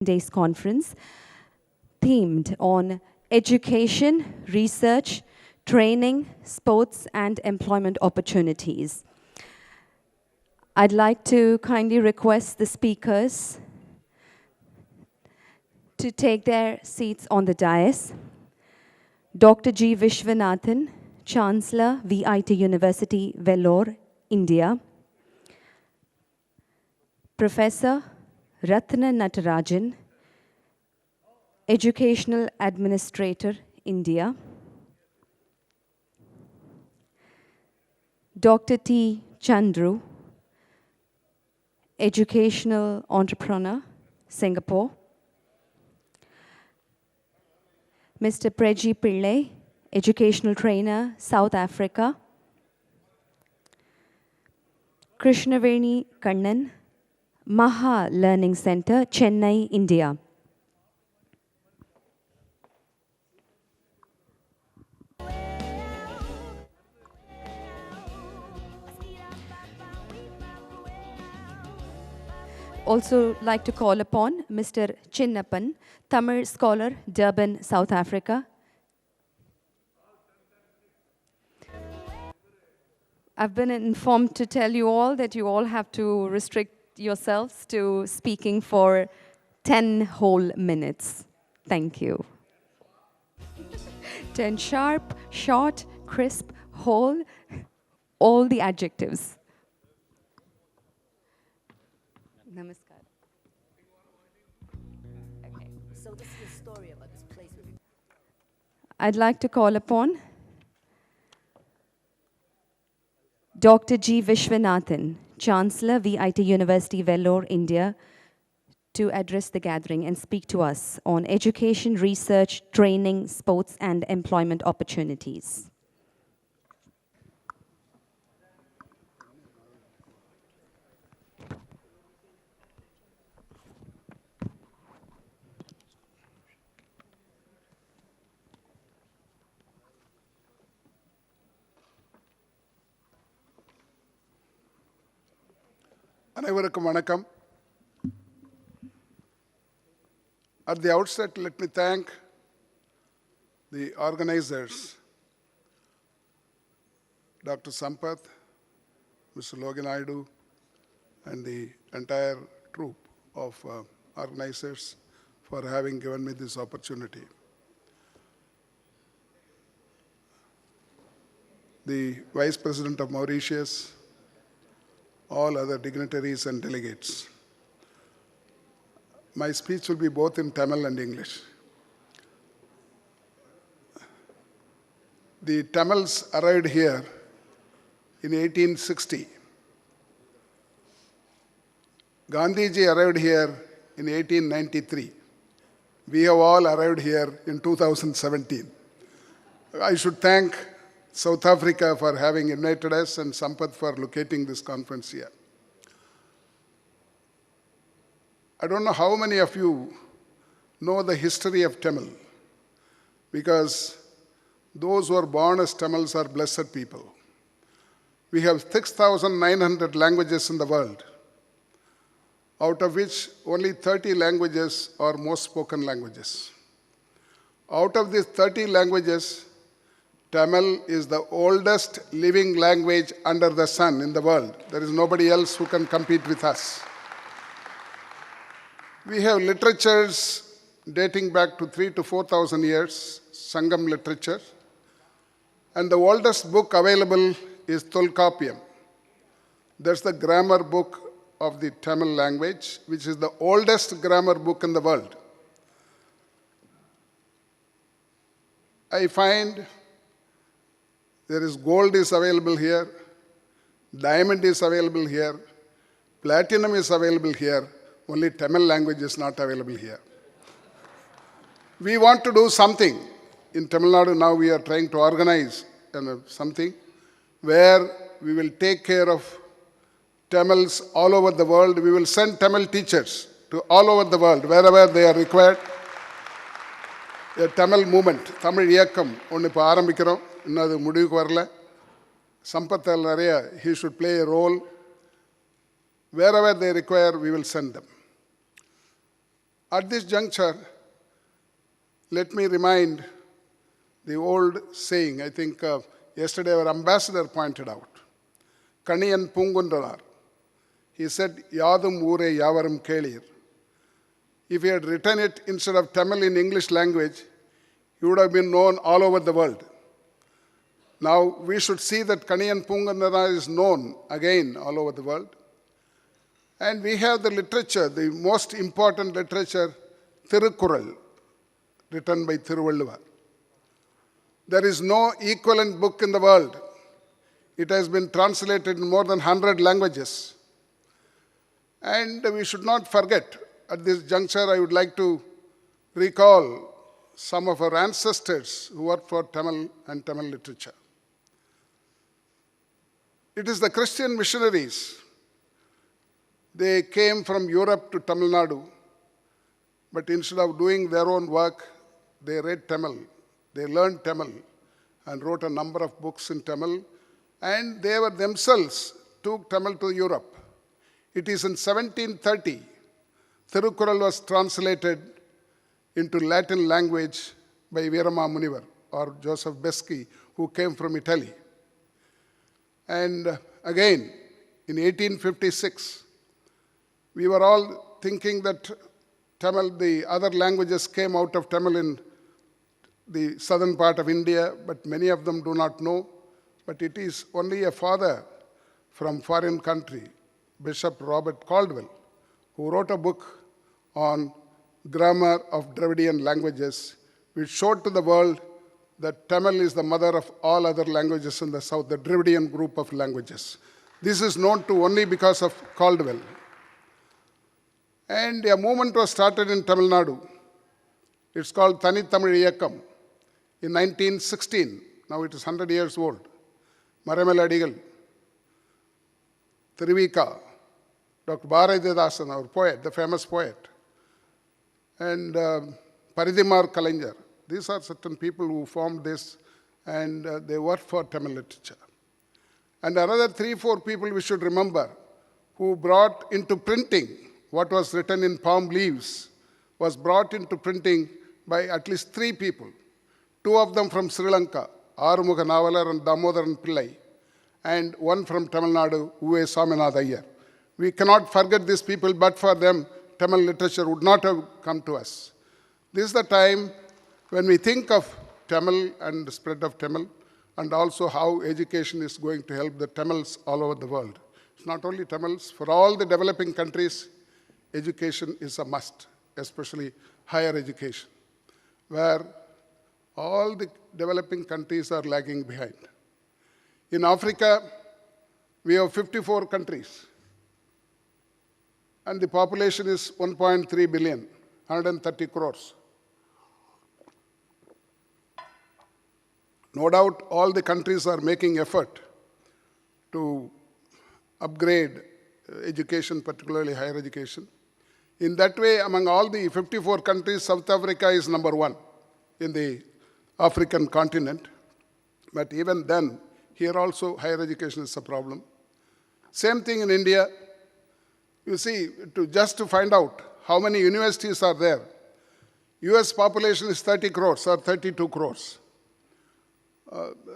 Days conference themed on education, research, training, sports, and employment opportunities. I'd like to kindly request the speakers to take their seats on the dais. Dr. G Viswanathan, Chancellor, VIT University, Vellore, India. Professor Ratna Natarajan, Educational Administrator, India. Dr. T. Chandru, Educational Entrepreneur, Singapore. Mr. Preji Pillai, Educational Trainer, South Africa. Krishnaveni Kannan, Maha Learning Center, Chennai, India. Also like to call upon Mr. Chinnappan, Tamil scholar, Durban, South Africa. I've been informed to tell you all that you all have to restrict yourselves to speaking for 10 whole minutes. Thank you. 10 sharp, short, crisp, whole, all the adjectives. Namaskar. Okay, so this is a story about this place. I'd like to call upon Dr. G Viswanathan, Chancellor, VIT University, Vellore, India, to address the gathering and speak to us on education, research, training, sports, and employment opportunities. அனைவருக்கும் வணக்கம். At the outset, let me thank the organizers, Dr. Sampath, Mr. Loganaidu, and the entire troupe of organizers for having given me this opportunity. The Vice President of Mauritius, all other dignitaries and delegates. My speech will be both in Tamil and English. The Tamils arrived here in 1860. Gandhiji arrived here in 1893. We have all arrived here in 2017. I should thank South Africa for having invited us and Sampath for locating this conference here. I don't know how many of you know the history of Tamil, because those who are born as Tamils are blessed people. We have 6,900 languages in the world, out of which only 30 languages are most spoken languages. Out of these 30 languages, Tamil is the oldest living language under the sun in the world. There is nobody else who can compete with us. We have literatures dating back to 3,000 to 4,000 years, Sangam literature. And the oldest book available is Tolkappiyam. That's the grammar book of the Tamil language, which is the oldest grammar book in the world. I find there is gold is available here, diamond is available here, platinum is available here, only Tamil language is not available here. We want to do something. In Tamil Nadu now we are trying to organize something where we will take care of Tamils all over the world. We will send Tamil teachers to all over the world, wherever they are required. A Tamil movement, Tamil Iyakam, ஒன்று இப்போ ஆரம்பிக்கிறோம். இன்னும் அது முடிவுக்கு வரல. சம்பத்தில் நிறைய he should play a role. Wherever they require, we will send them. At this juncture, let me remind the old saying, I think yesterday our ambassador pointed out, Kaniyan Pungundalar. He said, Yadum Ure Yavaram Kelir. If he had written it instead of Tamil in English language, he would have been known all over the world. Now we should see that Kaniyan Pungundalar is known again all over the world. And we have the literature, the most important literature, Thirukkural, written by Thiruvalluvar. There is no equivalent book in the world. It has been translated in more than 100 languages. And we should not forget, at this juncture, I would like to recall some of our ancestors who worked for Tamil and Tamil literature. It is the Christian missionaries. They came from Europe to Tamil Nadu, but instead of doing their own work, they read Tamil. They learned Tamil and wrote a number of books in Tamil, and they were themselves took Tamil to Europe. It is in 1730, Thirukkural was translated into Latin language by Veerama Munivar or Joseph Beschi, who came from Italy. And again, in 1856, we were all thinking that Tamil, the other languages came out of Tamil in the southern part of India, but many of them do not know. But it is only a father from foreign country, Bishop Robert Caldwell, who wrote a book on grammar of Dravidian languages, which showed to the world that Tamil is the mother of all other languages in the south, the Dravidian group of languages. This is known to only because of Caldwell. And a movement was started in Tamil Nadu. It's called Thani Tamil Iyakkam in 1916. Now it is 100 years old. Maramal Adigal, Tiruvika, Dr. Bharathidasan, our poet, the famous poet, and Paridimar Kalaignar. These are certain people who formed this, and they worked for Tamil literature. And another 3-4 people we should remember who brought into printing what was written in palm leaves was brought into printing by at least 3 people. 2 of them from Sri Lanka, Arumugha Navalar and Damodaran Pillai, and 1 from Tamil Nadu, U.A. Swaminathan Iyer. We cannot forget these people, but for them, Tamil literature would not have come to us. This is the time when we think of Tamil and the spread of Tamil, and also how education is going to help the Tamils all over the world. It's not only Tamils, for all the developing countries, education is a must, especially higher education, where all the developing countries are lagging behind. In Africa, we have 54 countries, and the population is 1.3 billion, 130 crores. No doubt all the countries are making effort to upgrade education, particularly higher education. In that way, among all the 54 countries, South Africa is number 1 in the African continent. But even then, here also higher education is a problem. Same thing in India. You see, just to find out how many universities are there, US population is 30 crores or 32 crores.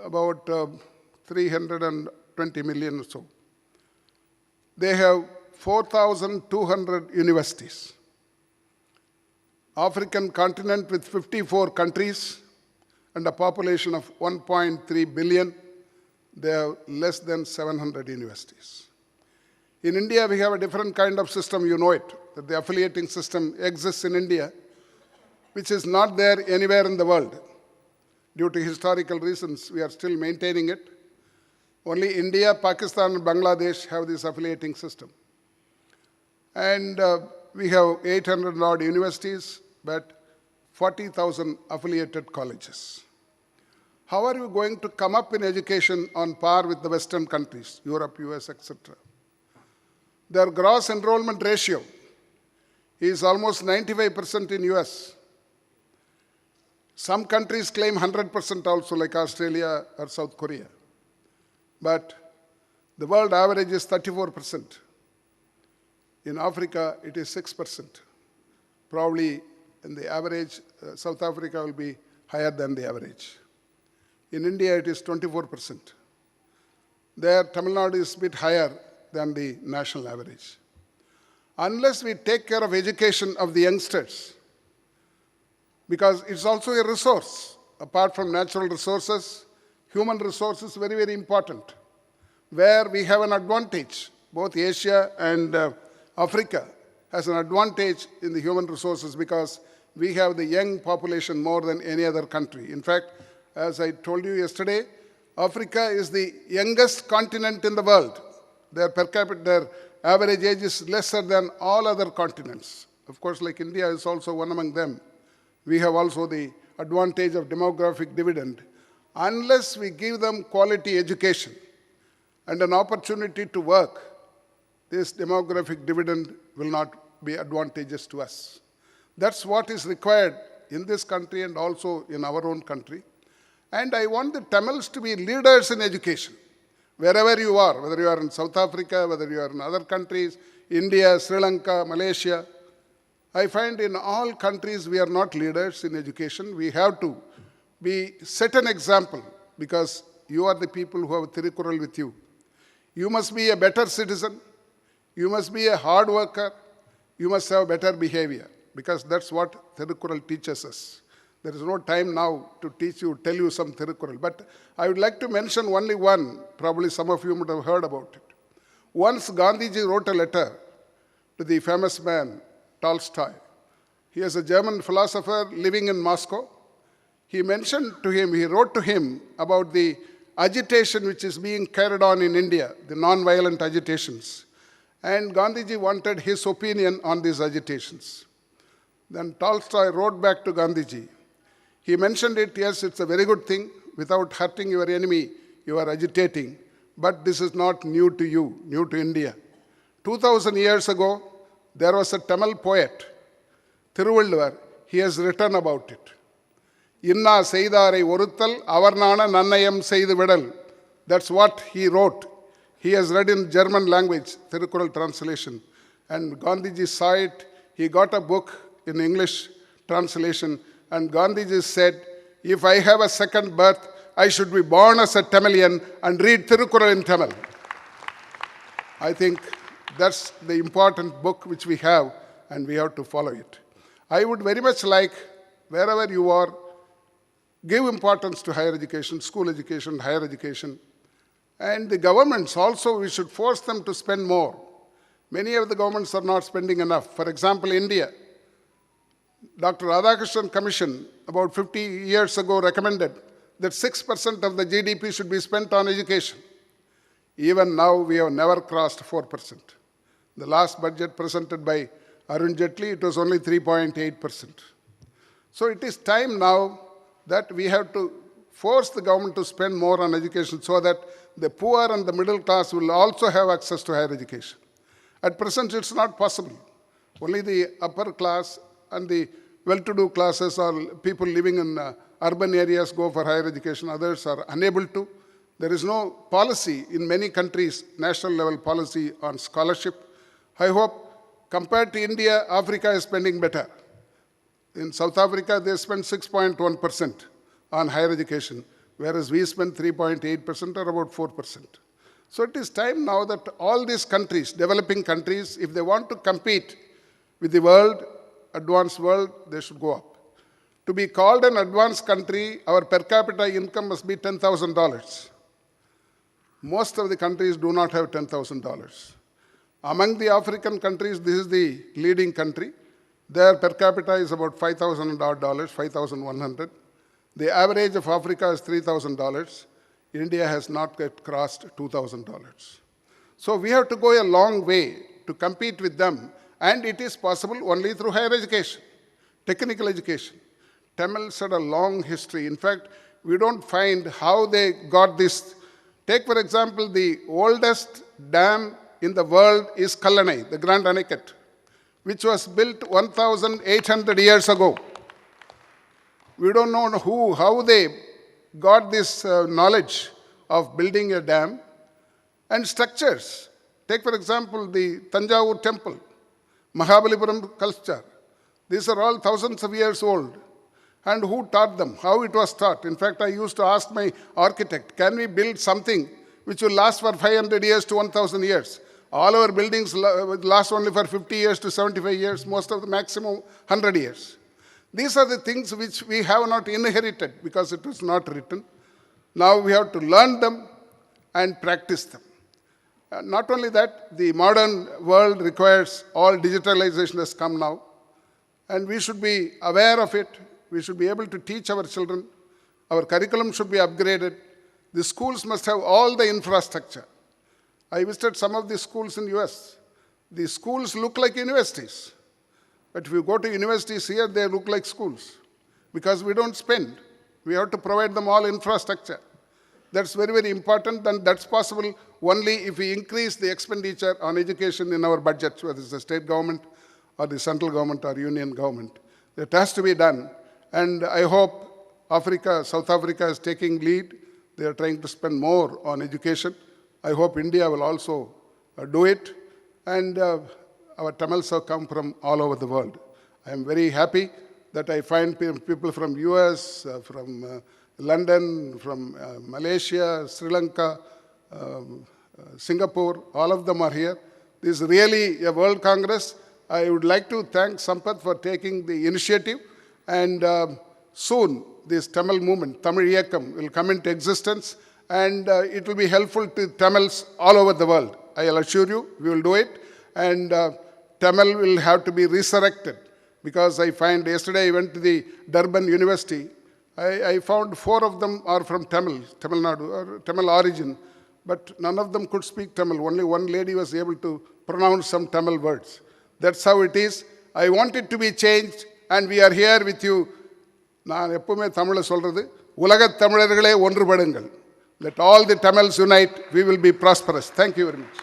About 320 million or so. They have 4,200 universities. African continent with 54 countries and a population of 1.3 billion, they have less than 700 universities. In India, we have a different kind of system, you know it, that the affiliating system exists in India, which is not there anywhere in the world. Due to historical reasons, we are still maintaining it. Only India, Pakistan, and Bangladesh have this affiliating system. And we have 800 odd universities, but 40,000 affiliated colleges. How are you going to come up in education on par with the Western countries, Europe, US, etc.? Their gross enrollment ratio is almost 95% in US. Some countries claim 100% also, like Australia or South Korea. But the world average is 34%. In Africa, it is 6%. probably in the average, South Africa will be higher than the average. In India, it is 24%. There, Tamil Nadu is a bit higher than the national average. Unless we take care of education of the youngsters, because it's also a resource. Apart from natural resources, human resource is very, very important. Where we have an advantage, both Asia and Africa has an advantage in the human resources because we have the young population more than any other country. In fact, as I told you yesterday, Africa is the youngest continent in the world. Their per capita, their average age is lesser than all other continents. Of course, like India is also one among them. We have also the advantage of demographic dividend. Unless we give them quality education and an opportunity to work, this demographic dividend will not be advantageous to us. That's what is required in this country and also in our own country. And I want the Tamils to be leaders in education. Wherever you are, whether you are in South Africa, whether you are in other countries, India, Sri Lanka, Malaysia, I find in all countries we are not leaders in education. We have to set an example because you are the people who have Tirukkural with you. You must be a better citizen. You must be a hard worker. You must have better behavior because that's what Tirukkural teaches us. There is no time now to tell you some Tirukkural. But I would like to mention only one. Probably some of you might have heard about it. Once Gandhiji wrote a letter to the famous man, Tolstoy. He is a German philosopher living in Moscow. He wrote to him about the agitation which is being carried on in India, the non-violent agitations. And Gandhiji wanted his opinion on these agitations. Then Tolstoy wrote back to Gandhiji. He mentioned it, yes, it's a very good thing. Without hurting your enemy, you are agitating. But this is not new to you, new to India. 2000 years ago, there was a Tamil poet, Thiruvalluvar. He has written about it. Inna seidare oruttal, avarnana nannayam seidu vidal. That's what he wrote. He has read in German language, Tirukkural translation. And Gandhiji saw it. He got a book in English translation. And Gandhiji said, if I have a second birth, I should be born as a Tamilian and read Tirukkural in Tamil. I think that's the important book which we have, and we have to follow it. I would very much like, wherever you are, give importance to higher education, school education, higher education. And the governments also, we should force them to spend more. Many of the governments are not spending enough. For example, India. Dr. Radhakrishnan Commission, about 50 years ago, recommended that 6% of the GDP should be spent on education. Even now, we have never crossed 4%. The last budget presented by Arun Jaitley, it was only 3.8%. So it is time now that we have to force the government to spend more on education so that the poor and the middle class will also have access to higher education. At present, it's not possible. Only the upper class and the well-to-do classes or people living in urban areas go for higher education. Others are unable to. There is no policy in many countries, national level policy on scholarship. I hope, compared to India, Africa is spending better. In South Africa, they spend 6.1% on higher education, whereas we spend 3.8% or about 4%. So it is time now that all these countries, developing countries, if they want to compete with the world, advanced world, they should go up. To be called an advanced country, our per capita income must be $10,000. Most of the countries do not have $10,000. Among the African countries, this is the leading country. Their per capita is about $5,000, 5,100. The average of Africa is $3,000. India has not yet crossed $2,000. So we have to go a long way to compete with them, and it is possible only through higher education, technical education. Tamils had a long history. In fact, we don't find how they got this. Take, for example, the oldest dam in the world is Kallanai, the Grand Anicut, which was built 1,800 years ago. We don't know how they got this knowledge of building a dam and structures. Take, for example, the Tanjavur temple, Mahabalipuram culture. These are all thousands of years old. And who taught them? How it was taught? In fact, I used to ask my architect, can we build something which will last for 500 years to 1,000 years? All our buildings last only for 50 years to 75 years, most of the maximum 100 years. These are the things which we have not inherited because it was not written. Now we have to learn them and practice them. Not only that, the modern world requires all digitalization has come now, and we should be aware of it. We should be able to teach our children. Our curriculum should be upgraded. The schools must have all the infrastructure. I visited some of the schools in the US. The schools look like universities. But if you go to universities here, they look like schools. Because we don't spend. We have to provide them all infrastructure. That's very, very important, and that's possible only if we increase the expenditure on education in our budgets, whether it's the state government or the central government or union government. It has to be done. And I hope South Africa is taking lead. They are trying to spend more on education. I hope India will also do it. And our Tamils have come from all over the world. I am very happy that I find people from US, from London, from Malaysia, Sri Lanka, Singapore, all of them are here. This is really a World Congress. I would like to thank Sampath for taking the initiative. And soon, this Tamil movement, Tamil Iyakam, will come into existence, and it will be helpful to Tamils all over the world. I'll assure you, we will do it. And Tamil will have to be resurrected, because I find yesterday I went to the Durban University. I found 4 of them are from Tamil Nadu, or Tamil origin, but none of them could speak Tamil. Only one lady was able to pronounce some Tamil words. That's how it is. I want it to be changed, and we are here with you. நான் எப்பவுமே தமிழை சொல்றது, உலகத் தமிழர்களே ஒன்றுபடுங்கள். Let all the Tamils unite. We will be prosperous. Thank you very much.